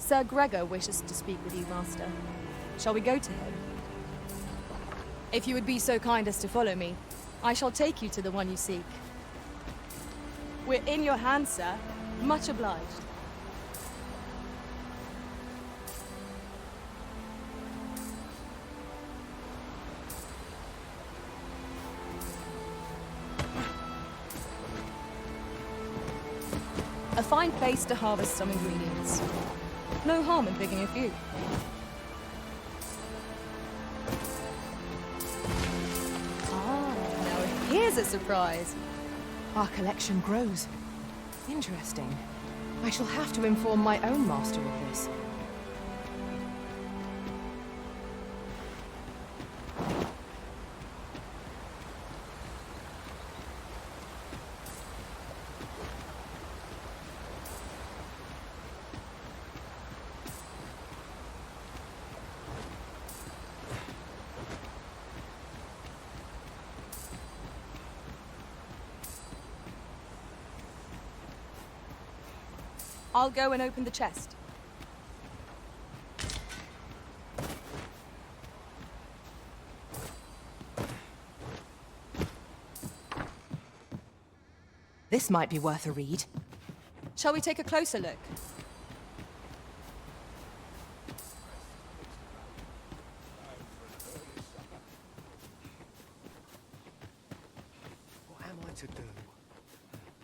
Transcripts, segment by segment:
Sir Gregor wishes to speak with you, Master. Shall we go to him? If you would be so kind as to follow me, I shall take you to the one you seek. We're in your hands, sir. Much obliged. A fine place to harvest some ingredients. No harm in picking a few. Ah, now here's a surprise. Our collection grows. Interesting. I shall have to inform my own master of this. I'll go and open the chest. This might be worth a read. Shall we take a closer look? What am I to do?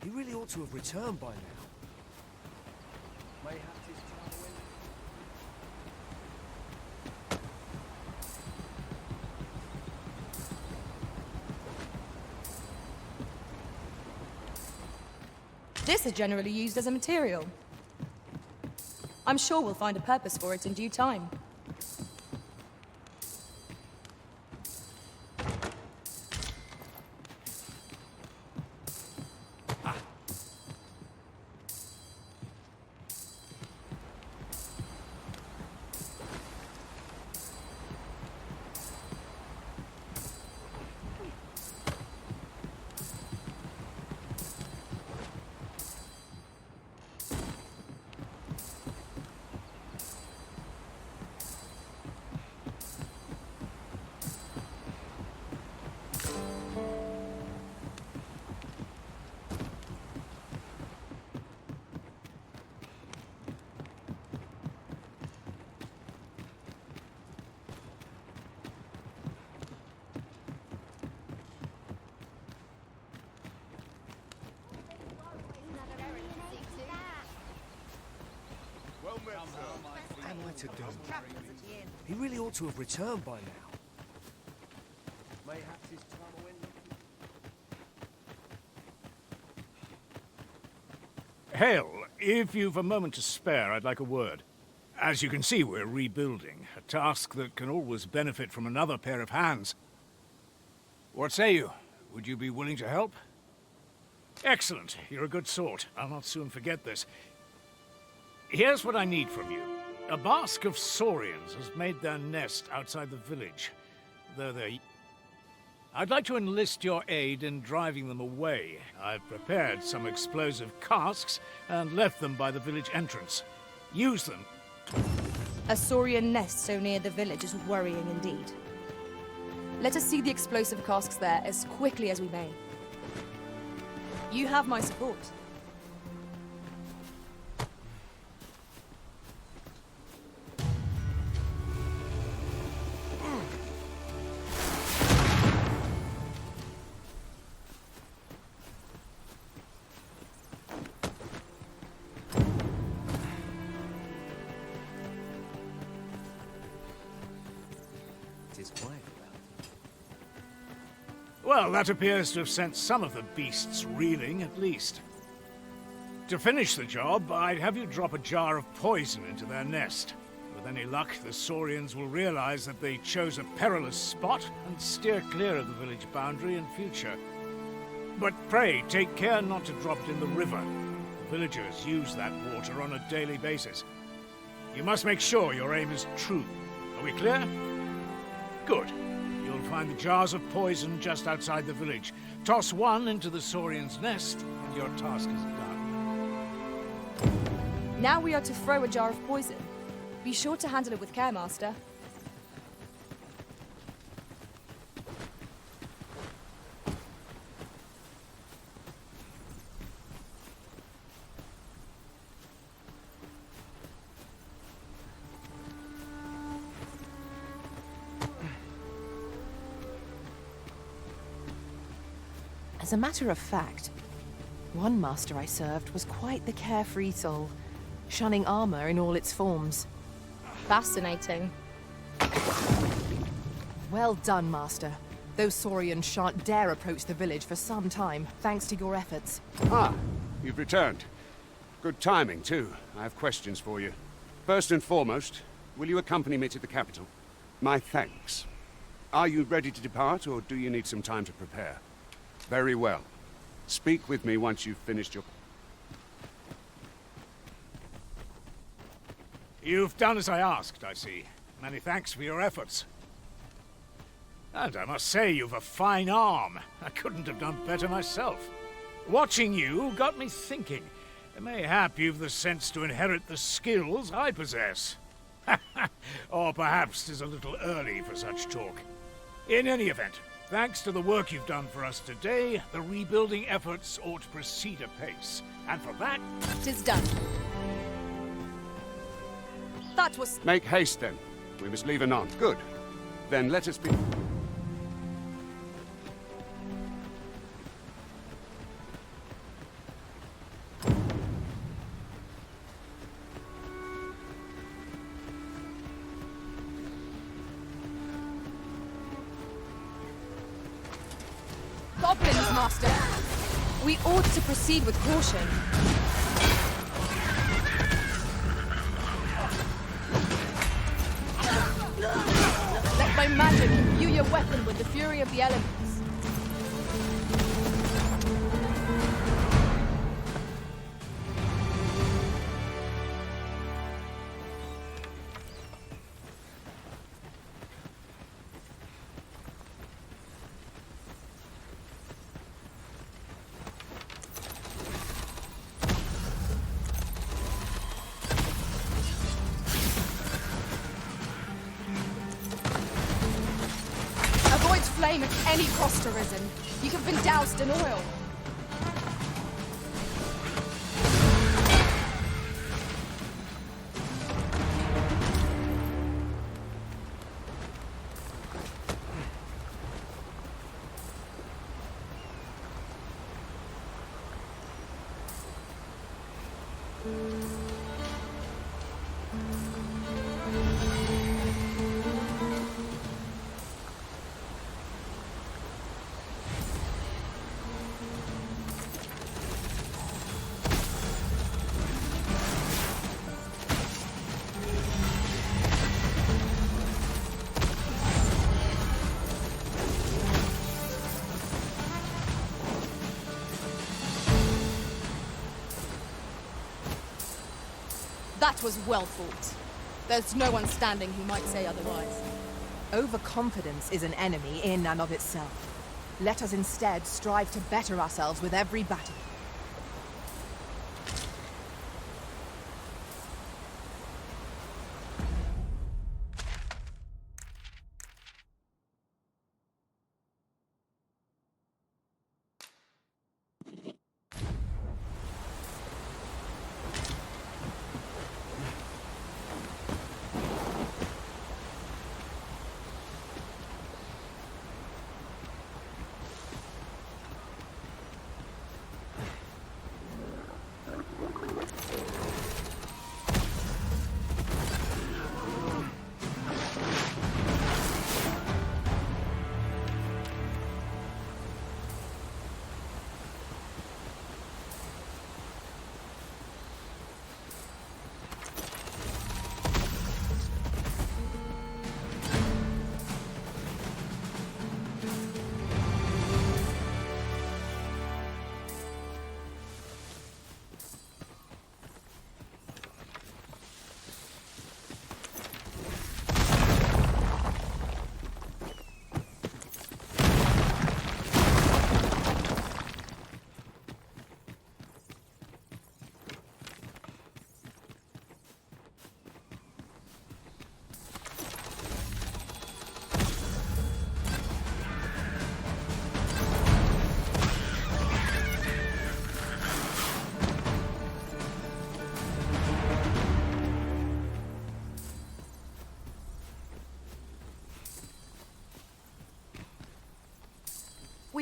He really ought to have returned by now. Mayhaps his time went. This is generally used as a material. I'm sure we'll find a purpose for it in due time. What am I to do? He really ought to have returned by now. Mayhaps his time went. Hail, if you've a moment to spare, I'd like a word. As you can see, we're rebuilding, a task that can always benefit from another pair of hands. What say you? Would you be willing to help? Excellent. You're a good sort. I'll not soon forget this. Here's what I need from you. A bask of saurians has made their nest outside the village. I'd like to enlist your aid in driving them away. I've prepared some explosive casks and left them by the village entrance. Use them. A saurian nest so near the village is worrying indeed. Let us see the explosive casks there as quickly as we may. You have my support. Well, that appears to have sent some of the beasts reeling, at least. To finish the job, I'd have you drop a jar of poison into their nest. With any luck, the saurians will realize that they chose a perilous spot and steer clear of the village boundary in future. But pray, take care not to drop it in the river. The villagers use that water on a daily basis. You must make sure your aim is true. Are we clear? Good. You'll find the jars of poison just outside the village. Toss one into the saurian's nest, and your task is done. Now we are to throw a jar of poison. Be sure to handle it with care, Master. As a matter of fact, one master I served was quite the carefree soul, shunning armor in all its forms. Fascinating. Well done, Master. Those Saurians shan't dare approach the village for some time, thanks to your efforts. Ah, you've returned. Good timing, too. I have questions for you. First and foremost, will you accompany me to the capital? My thanks. Are you ready to depart, or do you need some time to prepare? Very well. Speak with me once you've finished your... You've done as I asked, I see. Many thanks for your efforts. And I must say, you've a fine arm. I couldn't have done better myself. Watching you got me thinking. Mayhap you've the sense to inherit the skills I possess. Or perhaps 'tis a little early for such talk. In any event, thanks to the work you've done for us today, the rebuilding efforts ought to proceed apace. And for that... 'Tis done. That was... Make haste, then. We must leave anon. Good. Then let us be... Goblins, Master! We ought to proceed with caution. Let my magic imbue your weapon with the fury of the elements. Flame at any cost arisen. You have been doused in oil. That was well fought. There's no one standing who might say otherwise. Overconfidence is an enemy in and of itself. Let us instead strive to better ourselves with every battle.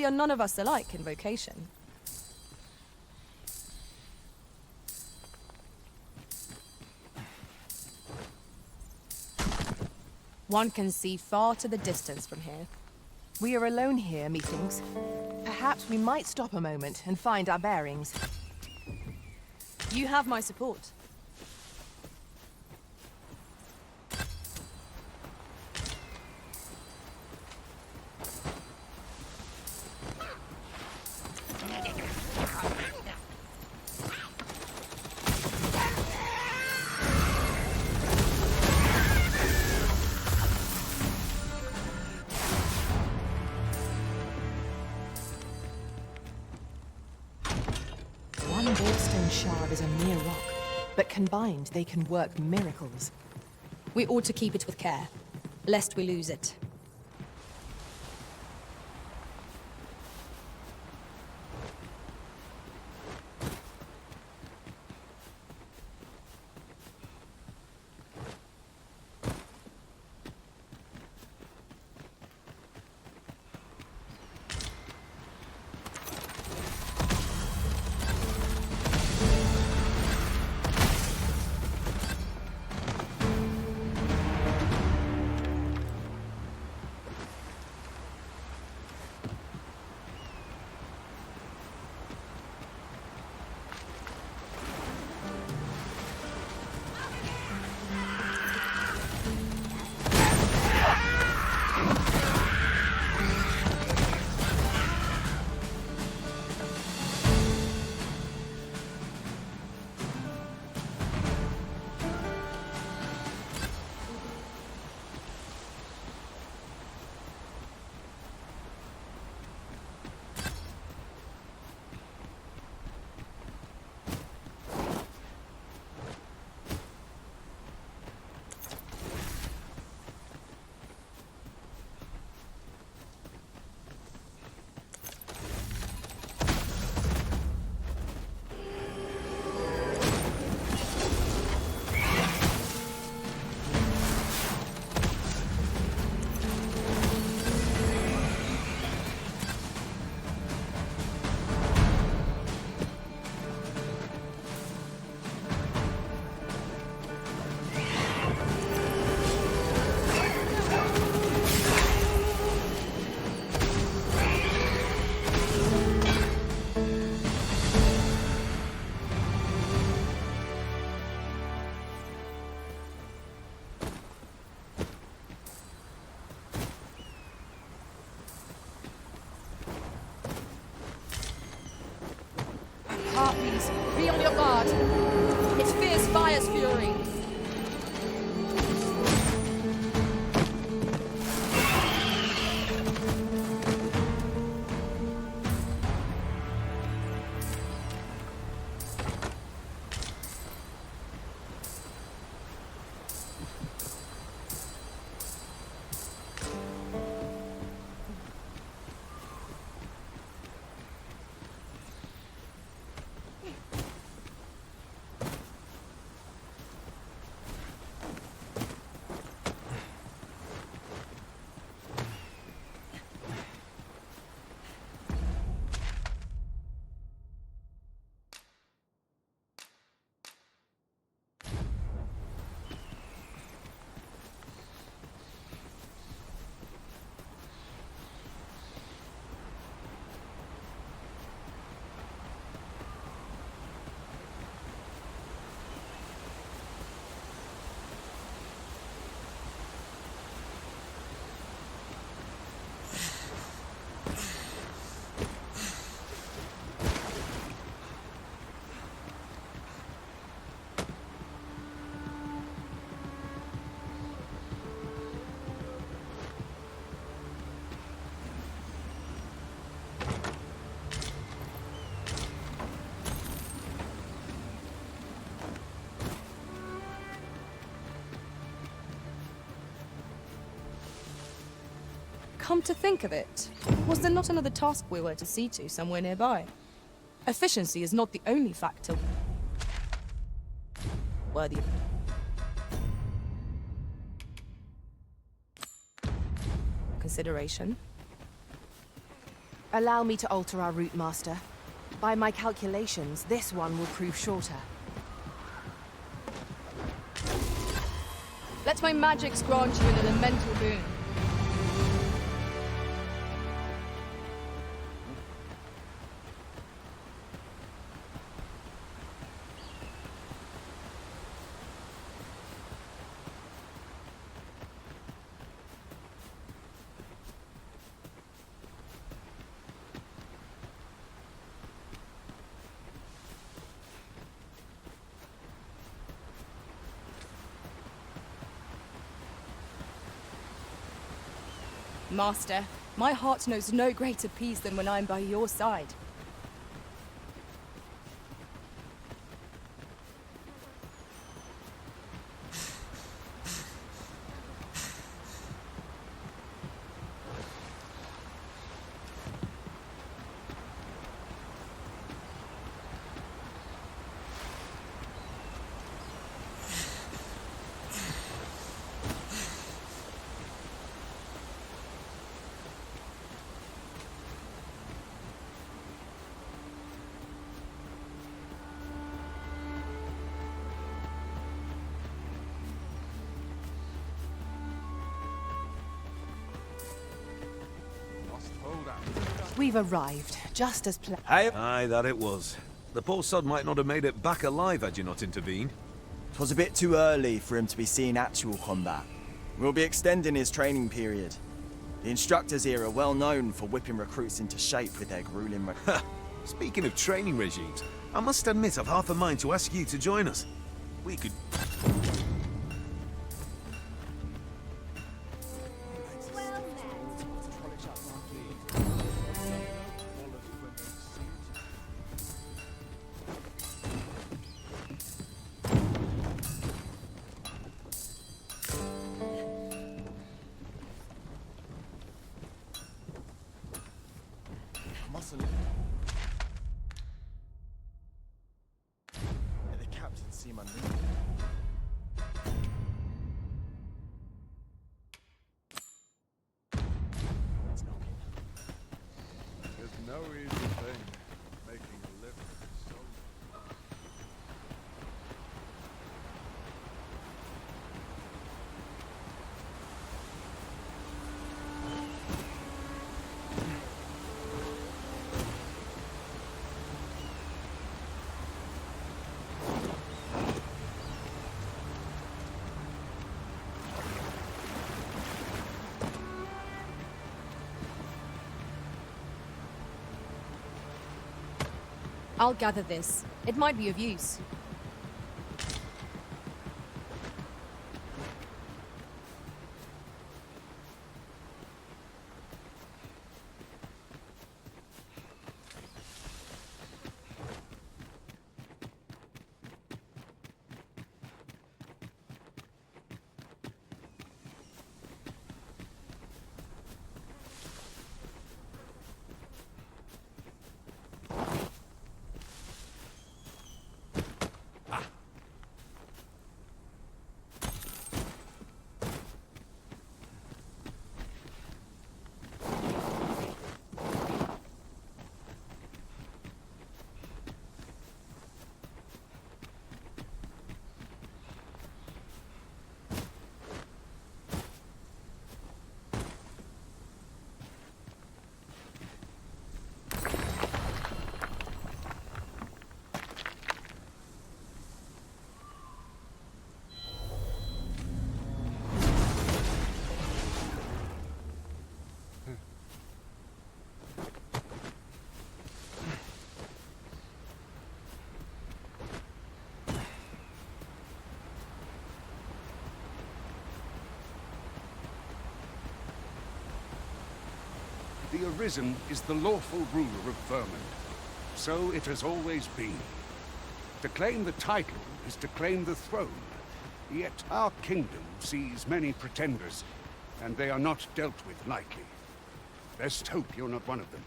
we are none of us alike in vocation. One can see far to the distance from here. We are alone here, methinks. Perhaps we might stop a moment and find our bearings. You have my support. One Ballstone shard is a mere rock, but combined they can work miracles. We ought to keep it with care, lest we lose it. Harpies, be on your guard. It fears fire's fury. Come to think of it, was there not another task we were to see to somewhere nearby? Efficiency is not the only factor worthy of consideration. Allow me to alter our route, Master. By my calculations, this one will prove shorter. Let my magics grant you an elemental boon. Master, my heart knows no greater peace than when I'm by your side. We've arrived, just as planned. Aye, that it was. The poor sod might not have made it back alive had you not intervened. 'Twas a bit too early for him to be seeing actual combat. We'll be extending his training period. The instructors here are well known for whipping recruits into shape with their grueling... Speaking of training regimes, I must admit I've half a mind to ask you to join us. We could... Mustn't let the captain see my name. It's knocking. There's no easy thing making a living so... I'll gather this. It might be of use. The Arisen is the lawful ruler of Vermund. So it has always been. To claim the title is to claim the throne. Yet our kingdom sees many pretenders, and they are not dealt with lightly. Best hope you're not one of them.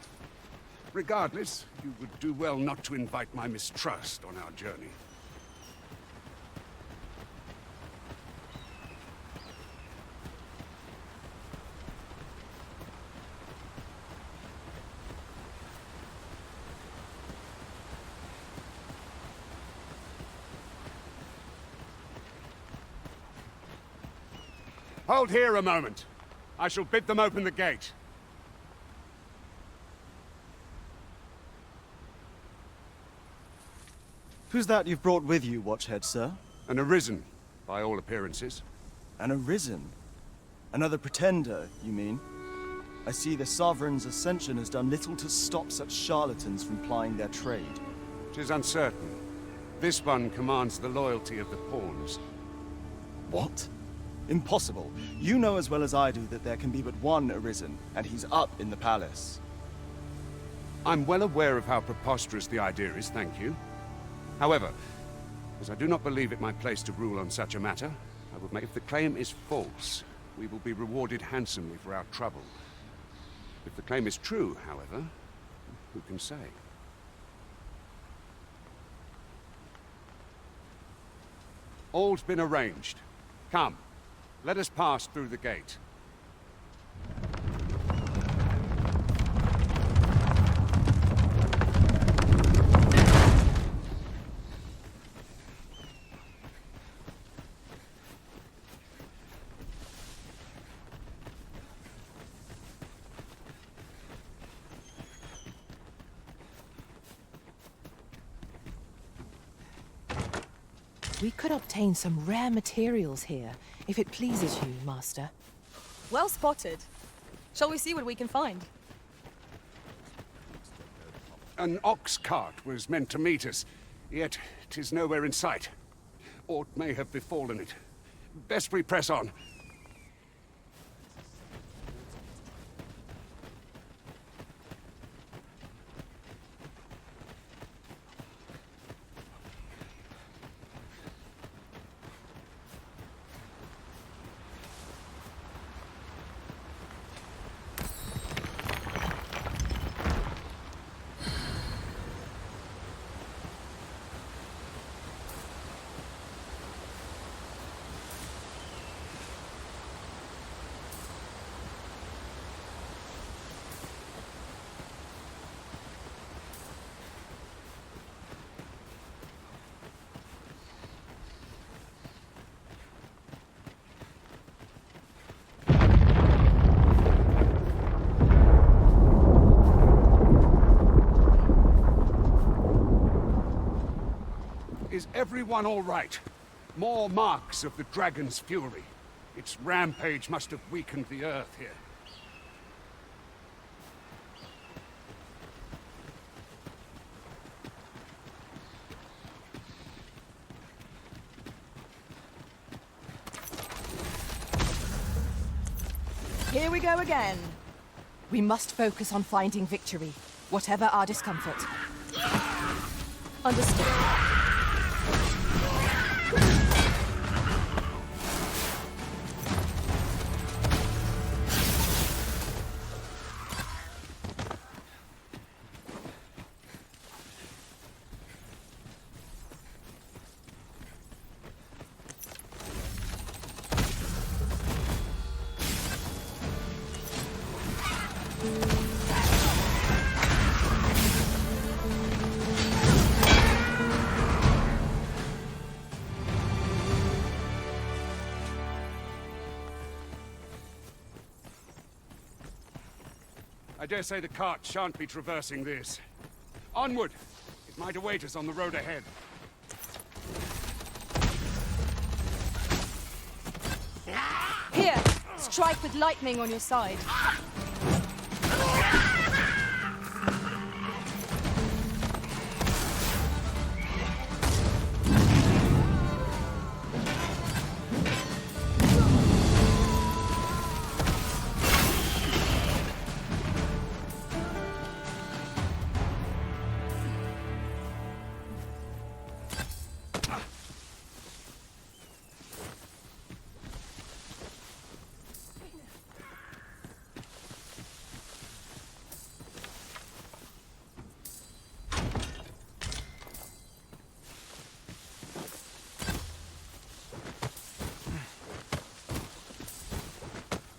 Regardless, you would do well not to invite my mistrust on our journey. Hold here a moment. I shall bid them open the gate. Who's that you've brought with you, Watchhead, sir? An arisen, by all appearances. An arisen? Another pretender, you mean? I see the Sovereign's ascension has done little to stop such charlatans from plying their trade. 'Tis uncertain. This one commands the loyalty of the pawns. What? Impossible. You know as well as I do that there can be but one arisen, and he's up in the palace. I'm well aware of how preposterous the idea is, thank you. However, as I do not believe it my place to rule on such a matter, I would make if the claim is false, we will be rewarded handsomely for our trouble. If the claim is true, however, who can say? All's been arranged. Come, let us pass through the gate. We could obtain some rare materials here, if it pleases you, Master. Well spotted. Shall we see what we can find? An ox cart was meant to meet us, yet 'tis nowhere in sight. Aught may have befallen it. Best we press on. Is everyone all right? More marks of the dragon's fury. Its rampage must have weakened the earth here. Here we go again. We must focus on finding victory, whatever our discomfort. Understood. I dare say the cart shan't be traversing this. Onward! It might await us on the road ahead. Here! Strike with lightning on your side.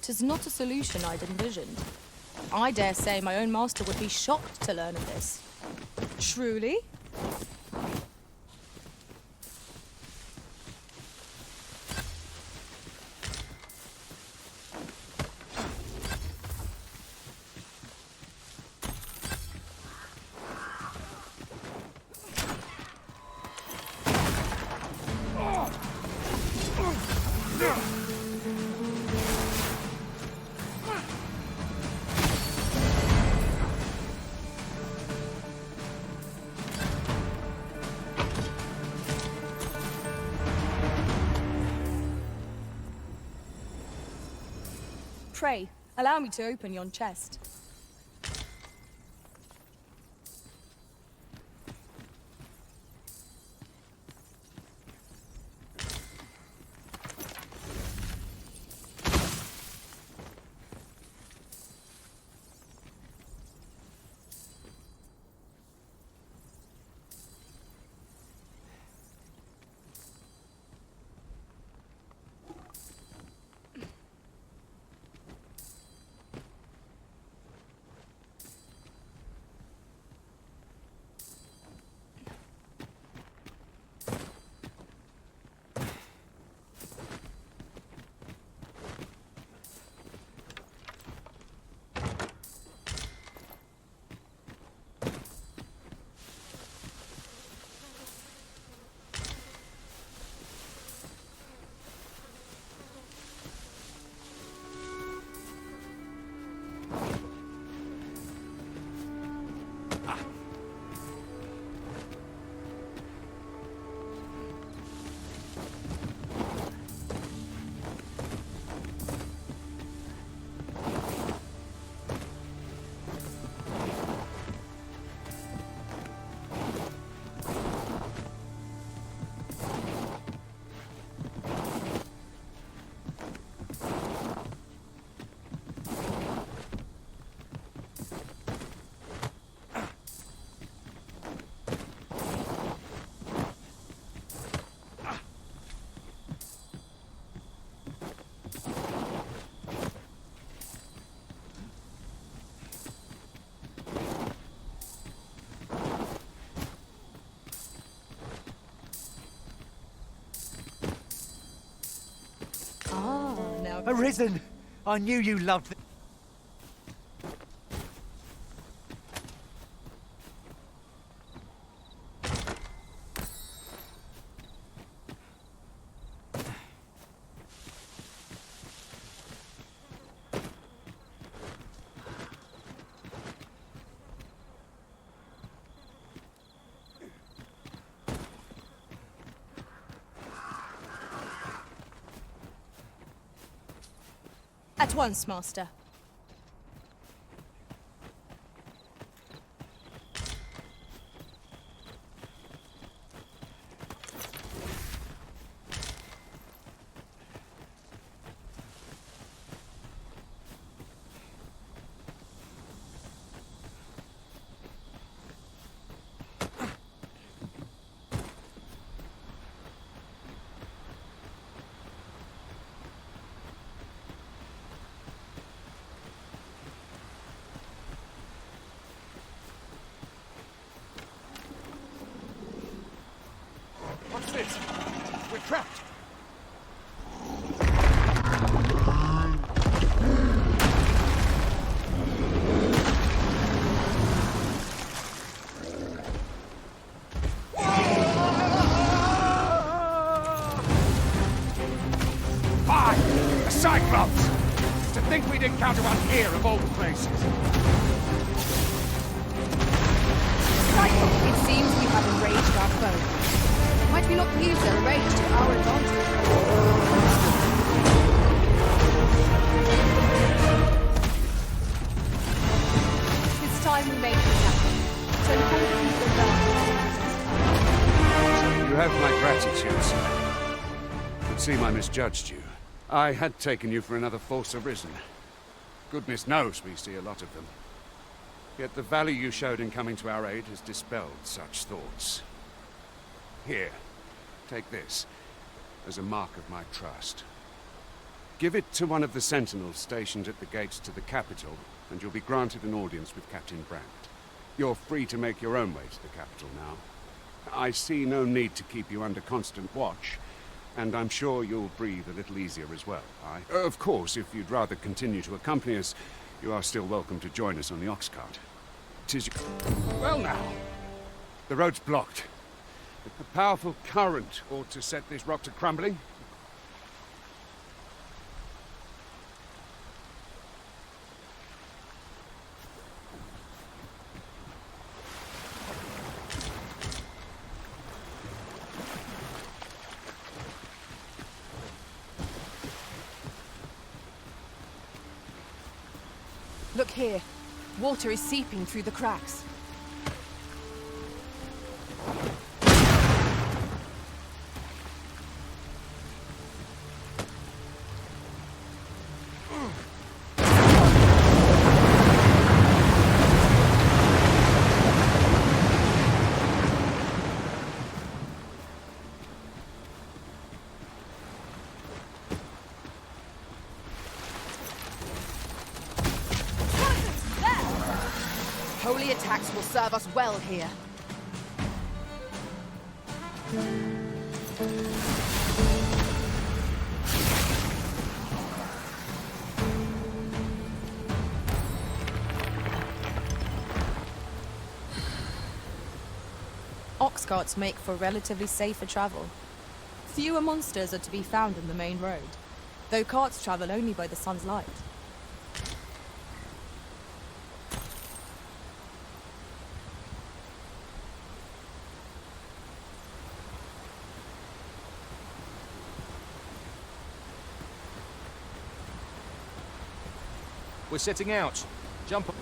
Tis not a solution I'd envisioned. I dare say my own master would be shocked to learn of this. Truly? Pray, allow me to open yon chest. Arisen! I knew you loved it. At once, Master. What's this? We're trapped. Fire! A Cyclops! To think we'd encounter one here of all places. It seems we have enraged our foe. Might we not use their rage to our advantage? It's time we make this happen. So call the people down. You have my gratitude, sir. Would seem I misjudged you. I had taken you for another Force Arisen. Goodness knows we see a lot of them. Yet the value you showed in coming to our aid has dispelled such thoughts. Here, take this, as a mark of my trust. Give it to one of the sentinels stationed at the gates to the capital, and you'll be granted an audience with Captain Brandt. You're free to make your own way to the capital now. I see no need to keep you under constant watch, and I'm sure you'll breathe a little easier as well. Of course, if you'd rather continue to accompany us, you are still welcome to join us on the ox cart. 'Tis well now, the road's blocked. A powerful current ought to set this rock to crumbling. Look here. Water is seeping through the cracks. Holy attacks will serve us well here. Ox carts make for relatively safer travel. Fewer monsters are to be found in the main road, though carts travel only by the sun's light. We're setting out. Jump.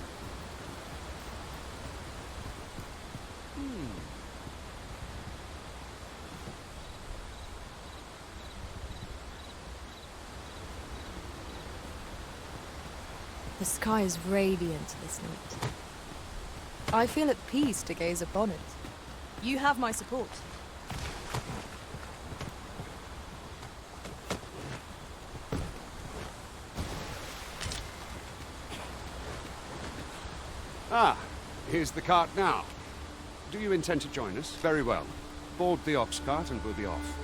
The sky is radiant this night. I feel at peace to gaze upon it. You have my support. Ah, here's the cart now. Do you intend to join us? Very well. Board the ox cart and we'll be off.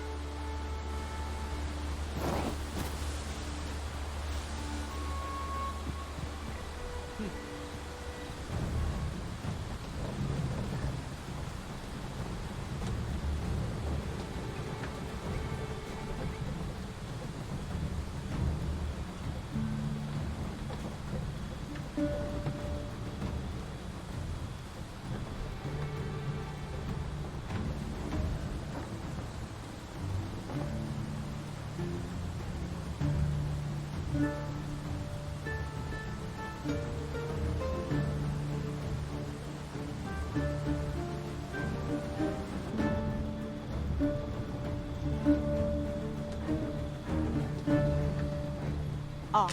Ah,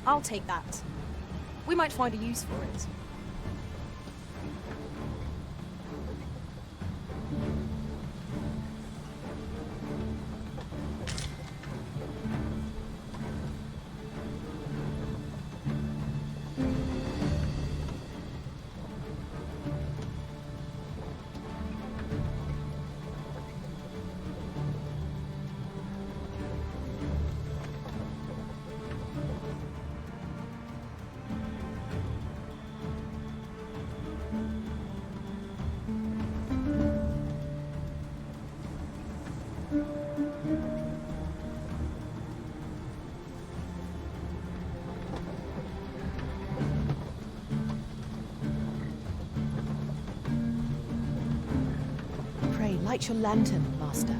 I'll take that. We might find a use for it. Pray, light your lantern, Master.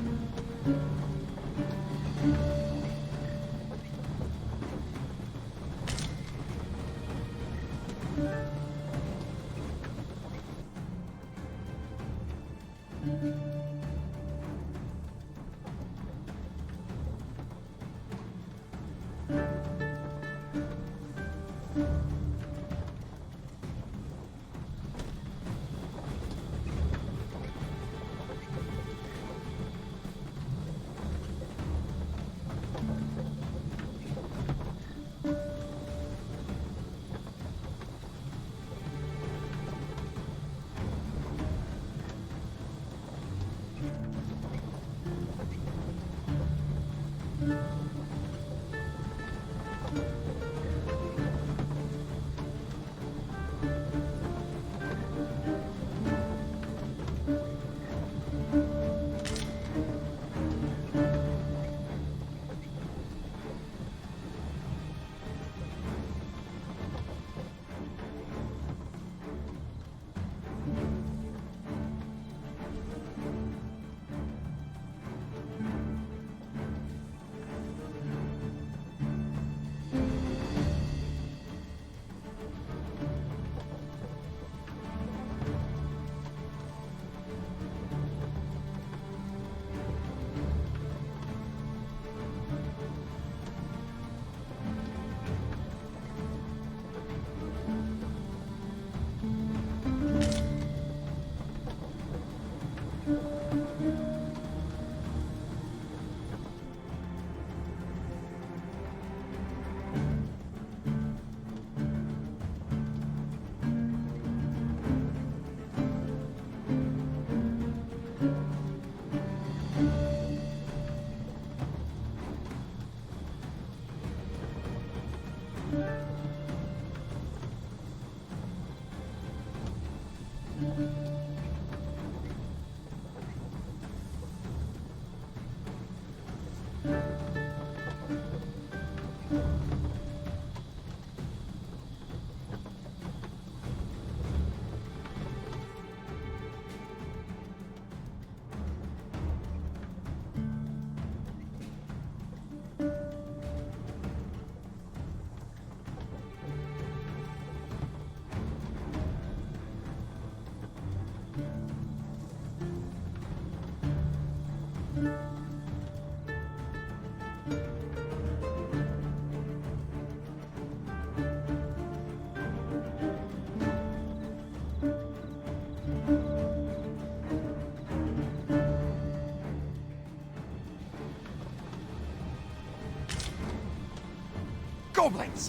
Goblins!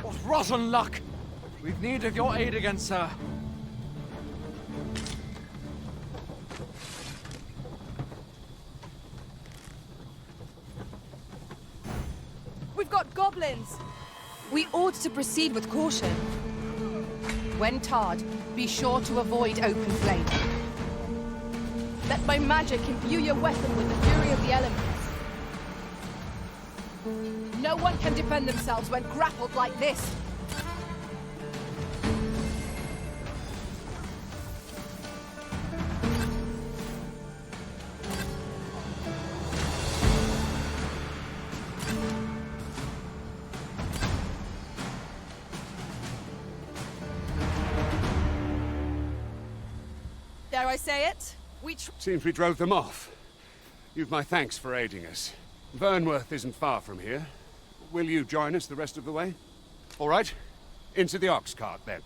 What rotten luck! We've need of your aid again, sir. We've got goblins! We ought to proceed with caution. When tarred, be sure to avoid open flame. Let my magic imbue your weapon with the fury of the elements. No one can defend themselves when grappled like this. Dare I say it? Seems we drove them off. You've my thanks for aiding us. Vernworth isn't far from here. Will you join us the rest of the way? All right. Into the ox cart, then.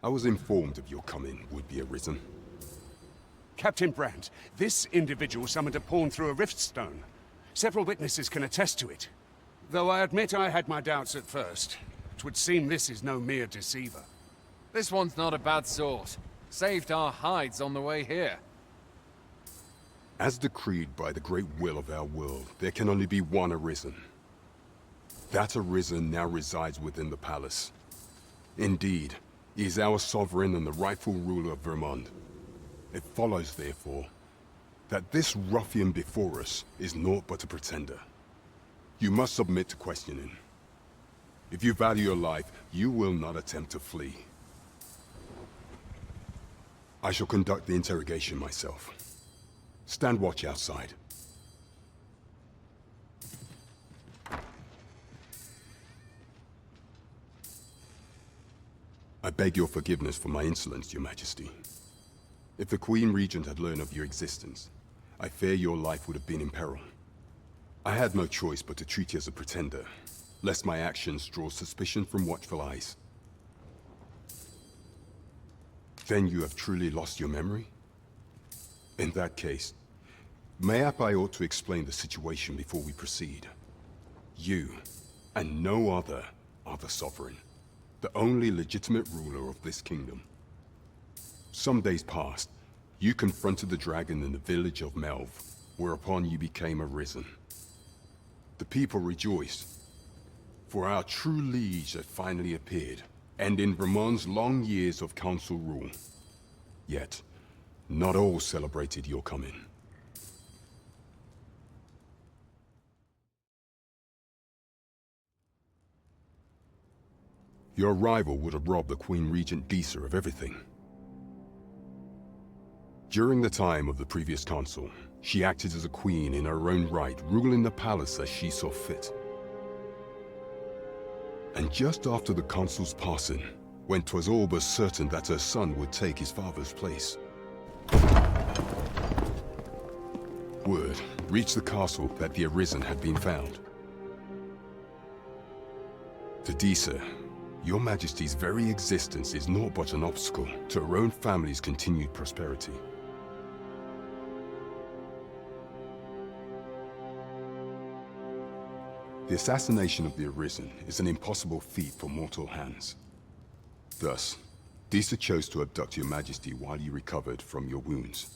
I was informed of your coming would be arisen. Captain Brandt, this individual summoned a pawn through a rift stone. Several witnesses can attest to it. Though I admit I had my doubts at first. 'Twould seem this is no mere deceiver. This one's not a bad sort. Saved our hides on the way here. As decreed by the great will of our world, there can only be one arisen. That arisen now resides within the palace. Indeed, he is our sovereign and the rightful ruler of Vermont. It follows, therefore, that this ruffian before us is naught but a pretender. You must submit to questioning. If you value your life, you will not attempt to flee. I shall conduct the interrogation myself. Stand watch outside. I beg your forgiveness for my insolence, Your Majesty. If the Queen Regent had learned of your existence, I fear your life would have been in peril. I had no choice but to treat you as a pretender, lest my actions draw suspicion from watchful eyes. Then you have truly lost your memory? In that case, mayhap I ought to explain the situation before we proceed. You, and no other, are the sovereign, the only legitimate ruler of this kingdom. Some days past, you confronted the dragon in the village of Melve, whereupon you became arisen. The people rejoiced, for our true liege had finally appeared, and in Vermont's long years of council rule. Yet, not all celebrated your coming. Your arrival would have robbed the Queen Regent Disa of everything. During the time of the previous consul, she acted as a queen in her own right, ruling the palace as she saw fit. And just after the consul's passing, when 'twas all but certain that her son would take his father's place, word reached the castle that the Arisen had been found. To Disa, your Majesty's very existence is naught but an obstacle to her own family's continued prosperity. The assassination of the Arisen is an impossible feat for mortal hands. Thus, Disa chose to abduct your Majesty while you recovered from your wounds,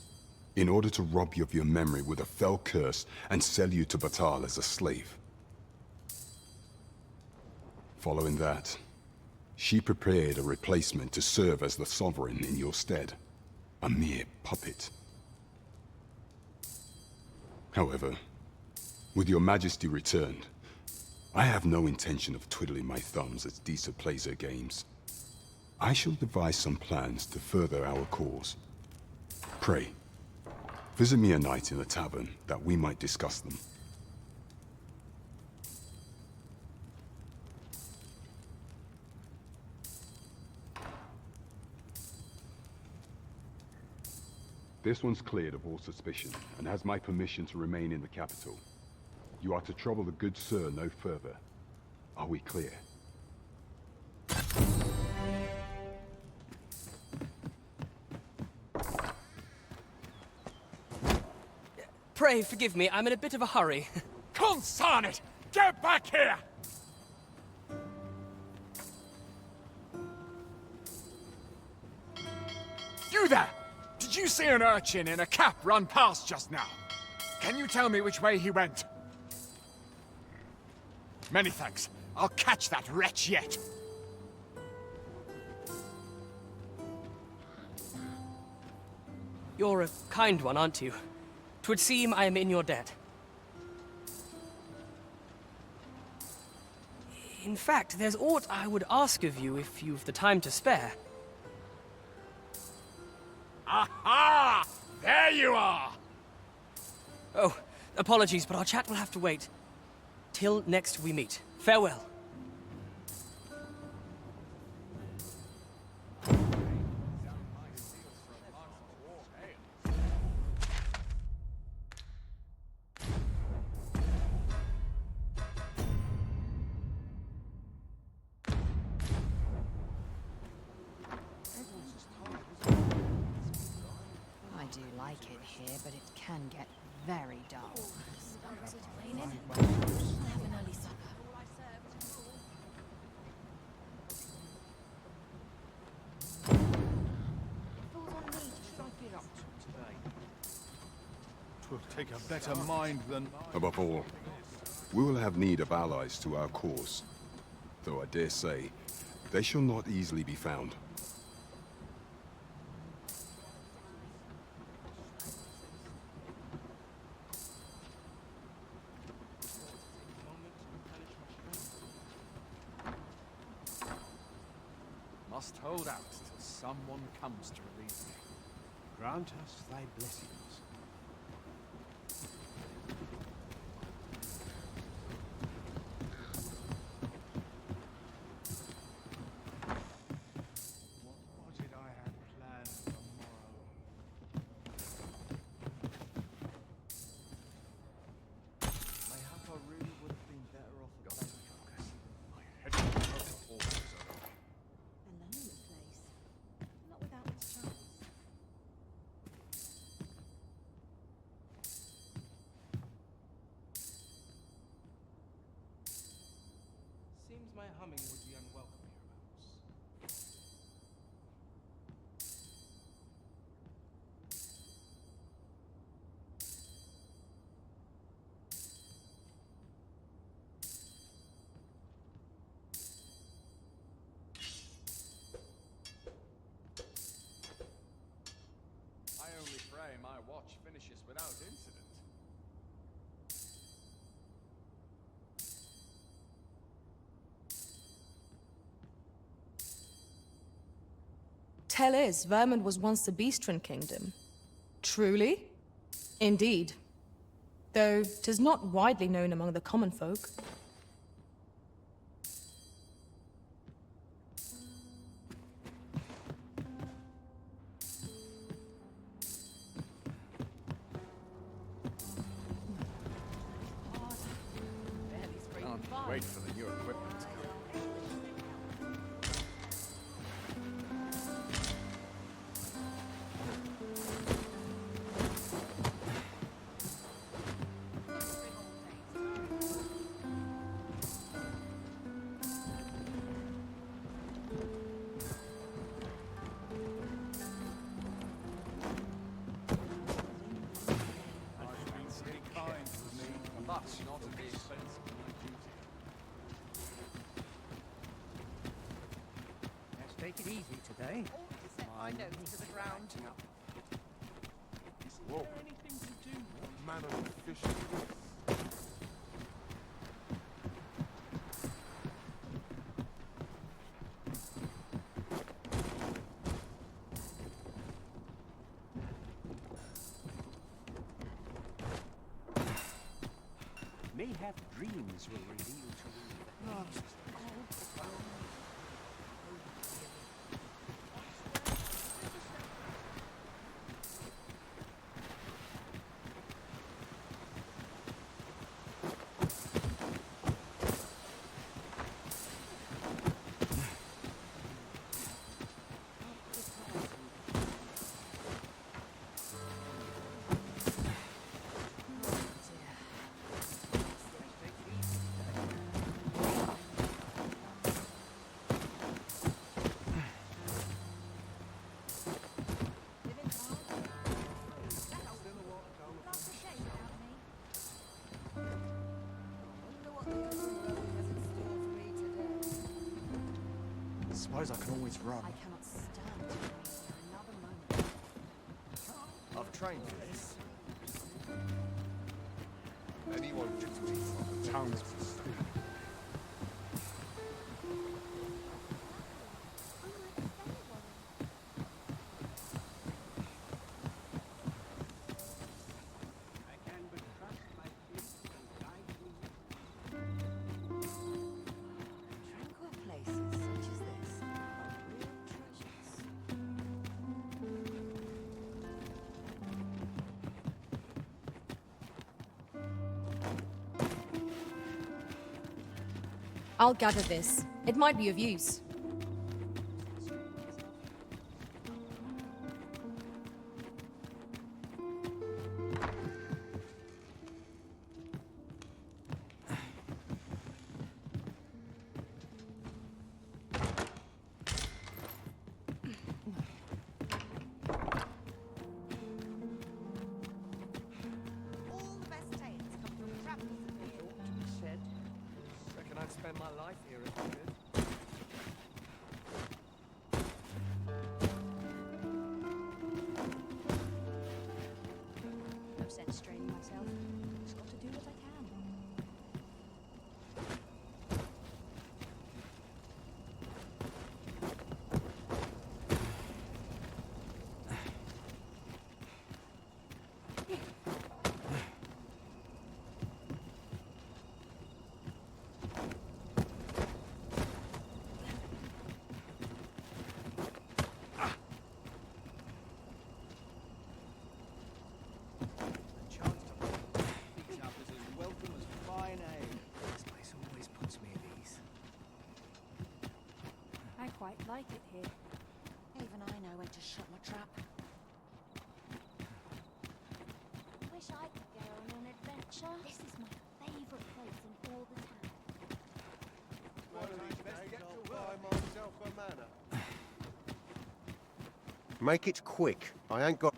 in order to rob you of your memory with a fell curse and sell you to Batal as a slave. Following that, she prepared a replacement to serve as the sovereign in your stead, a mere puppet. However, with your Majesty returned, I have no intention of twiddling my thumbs as Disa plays her games. I shall devise some plans to further our cause. Pray, visit me a night in the tavern that we might discuss them. This one's cleared of all suspicion and has my permission to remain in the capital. You are to trouble the good sir no further. Are we clear? Pray forgive me, I'm in a bit of a hurry. Consign it! Get back here! You there! Did you see an urchin in a cap run past just now? Can you tell me which way he went? Many thanks. I'll catch that wretch yet. You're a kind one, aren't you? 'Twould seem I am in your debt. In fact, there's aught I would ask of you if you've the time to spare. Aha! There you are! Oh, apologies, but our chat will have to wait. Till next we meet. Farewell. I do like it here, but it can get very dull. Twill take a better mind than... Above all, we will have need of allies to our cause. Though I dare say, they shall not easily be found. Must hold out till someone comes to relieve me. Grant us thy blessings. What did I have planned for tomorrow? Mayhap I really would have been better off going focus. My head is always open. A lonely place. Not without its charms. watch finishes without incident. Tell is, Vermund was once the Beastren kingdom. Truly? Indeed. Though 'tis not widely known among the common folk. Can't wait for the new equipment to come. That's not at the expense of my duty. Let's take it easy today. My nose to the ground. Whoa. Anything to do? What manner of fish is this? Mayhap dreams will reveal to you. Suppose I can always run. I cannot stand to remain for another moment. I've trained for this. Anyone can do from the townspeople. Tranquil places such as this are real treasures. I'll gather this. It might be of use. All the best tales come from travelers of the old to be said. Reckon I'd spend my life here if I could. No sense straining myself. Just got to do what I can. The chance to put feet up is as welcome as fine ale. This place always puts me at ease. I quite like it here. Even I know when to shut my trap. Wish I could go on an adventure. This is my favourite place in all the town. Make it quick. I ain't got...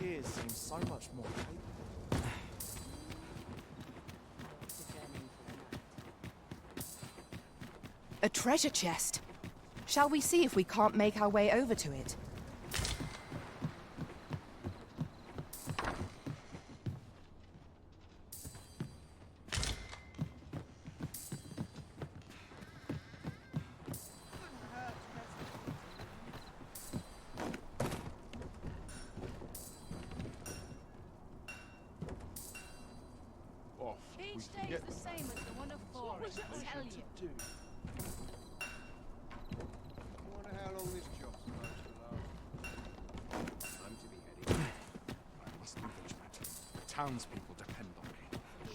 peers seem so much more capable. A treasure chest. Shall we see if we can't make our way over to it? Off. Each day is the same as the one before, I tell you. I wonder how long this job's supposed to last. I'm to be heading. I must do judgment. The townspeople depend on me.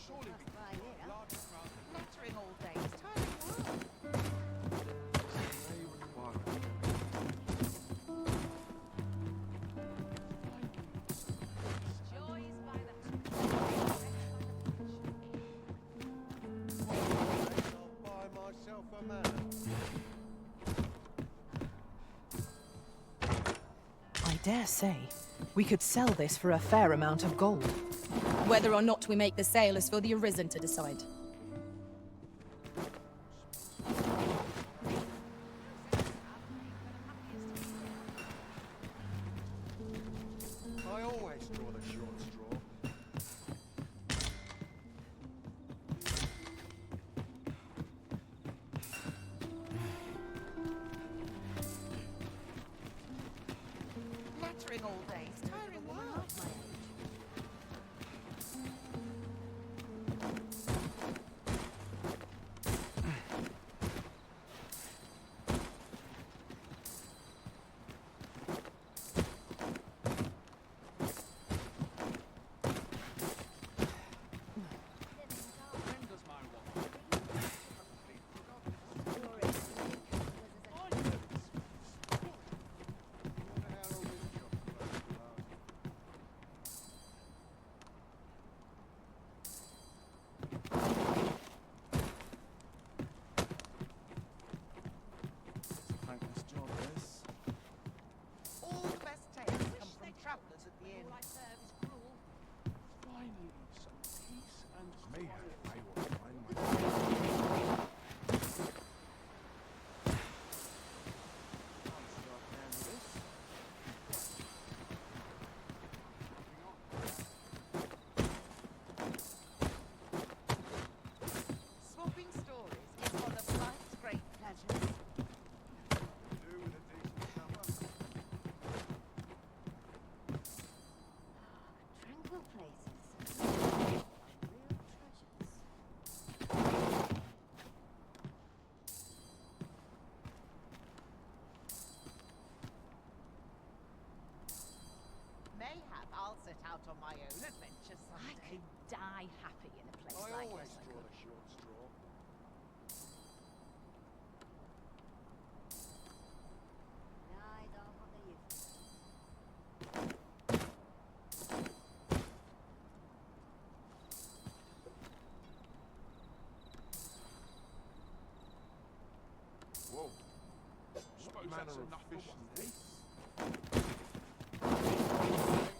Surely we can find a larger crowd. Nattering all day. It's tiring work. May require Joys by the I'll buy myself a manor. I dare say, we could sell this for a fair amount of gold. Whether or not we make the sale is for the Arisen to decide. I always draw the short straw. Nattering all day. It's tiring work. Thankless job, this. All the best tales come from travellers at the inn. finally some peace and quiet. I will find my Swapping stories is one of life's great pleasures. Do with a decent supper. Tranquil places. Real treasures. Mayhap I'll set out on my own adventure someday. I could die happy in a place I like always this. draw the short straw. I don't bother you. Whoa. Suppose Manner that's of enough for fish one and day.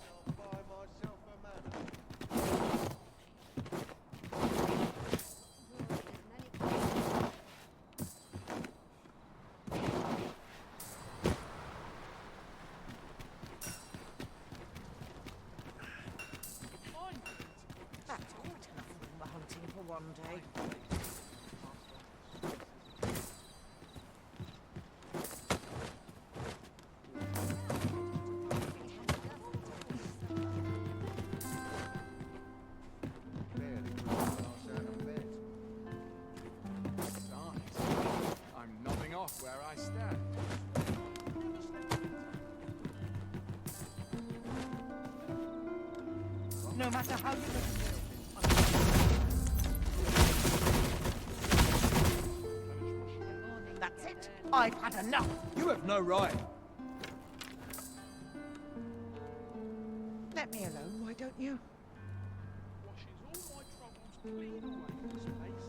I'll buy myself a manor. That's quite enough of them hunting for one day. Barely put my ass out of bed. Besides, I'm nodding off where I stand. No matter how you look at it. That's it. I've had enough. You have no right. Let me alone, why don't you? Washes all my troubles clean away, this place.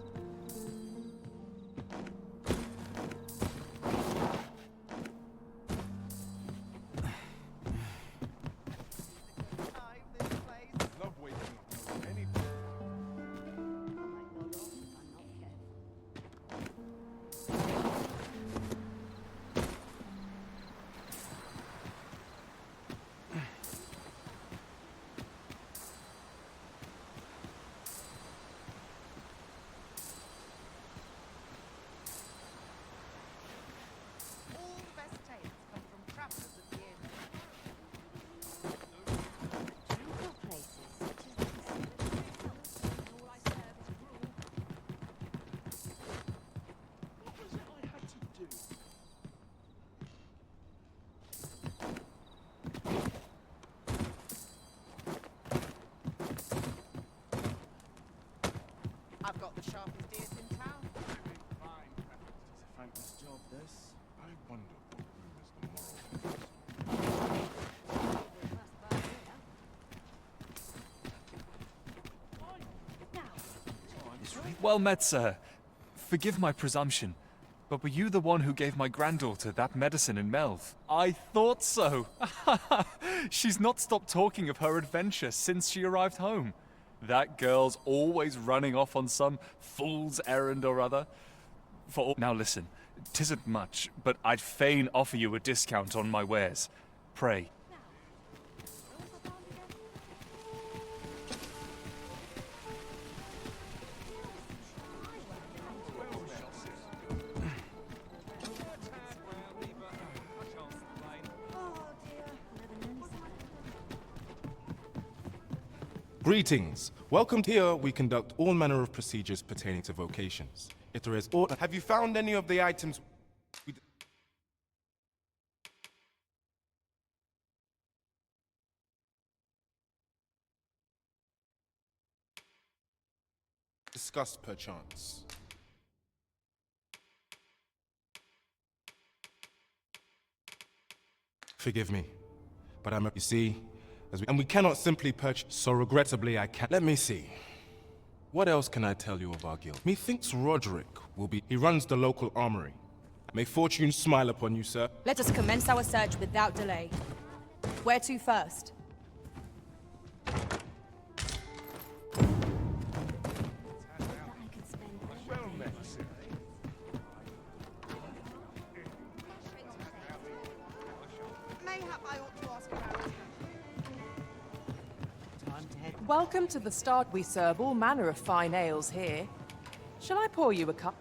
the sharpest ears in town. Thankless job, this. I wonder what room is the moral. Well met, sir. Forgive my presumption, but were you the one who gave my granddaughter that medicine in Melve? I thought so. She's not stopped talking of her adventure since she arrived home. That girl's always running off on some fool's errand or other. Now listen, 'tisn't much, but I'd fain offer you a discount on my wares. Pray. Greetings. Welcome here. We conduct all manner of procedures pertaining to vocations. If there is or have you found any of the items we discussed perchance? Forgive me, but you see, and we cannot simply purchase, so regrettably I can't. Let me see. What else can I tell you of our guild? Methinks Roderick will be. He runs the local armory. May fortune smile upon you, sir. Let us commence our search without delay. Where to first? Mayhap I ought to ask about it. Time to head. Welcome to the start. We serve all manner of fine ales here. Shall I pour you a cup?